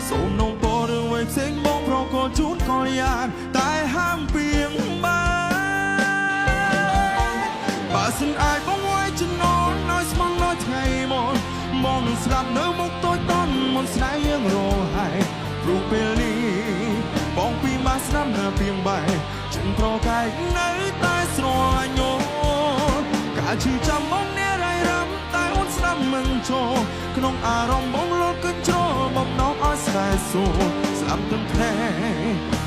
សូមនំពោរឿងវ័យផ្សេងមកប្រកជូនក៏យ៉ាងតែហាមពីងបើសិនអាចបងវាយចំណងឲ្យស្មងនៅថ្ងៃមកមកនឹងស្លាប់នៅមុខតូចតន់មុនស្នេហ៍យើងរហែព្រោះពេលនេះបងពីមកស្ដាប់នៅពីងបែចិនប្រកែកនៅតែស្រឡាញ់អូកាឈឺចាំបងអ្នករៃរំតែអូនស្ដាប់មិនចូលក្នុងអារម្មណ៍បងលោកគិតជ្របំណងឲ្យស្នេហ៍សូស្លាប់ទាំងផ្នែ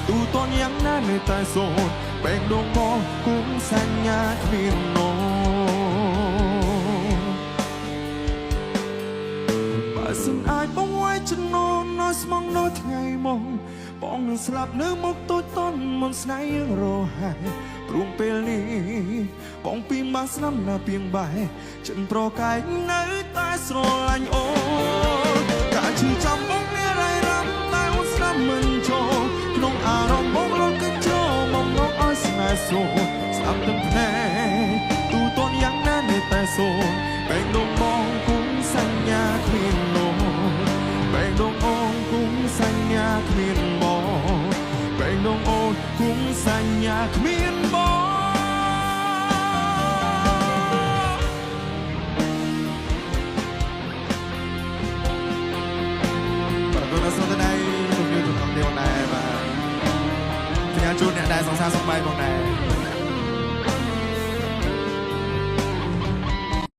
ទូតនយ៉ាងណានៅតែសូបែកដងមកគុំសញ្ញាគ្មានណូបើសិនអាចបងវាយចំណងនៅស្មងនៅថ្ងៃមកបងនឹងស្លាប់នៅមុខតូចតន់មុនស្នេហ៍យើងរហែព្រោះពេលនេះបងពីមកស្នាមនៅពីងបែចិនប្រកែកនៅតែស្រឡាញ់អូកាឈឺចាំបងអ្នករៃរំតែអូនស្ដាប់មិនចូលក្នុងអារម្មណ៍បងលោកគិតចូលមកមកឲ្យស្នេហ៍សូស្ដាប់ទាំងភ្នែកទូតនយ៉ាងណានៅតែសូបែកដងបងគុំសញ្ញាគ្មានណូបែកដងអូនគុំសញ្ញាគ្មានបងបែកដងអូនគុំសញ្ញាគ្មានបងជួនអ្នកដែលសង្សារសុខបាយផងដែរ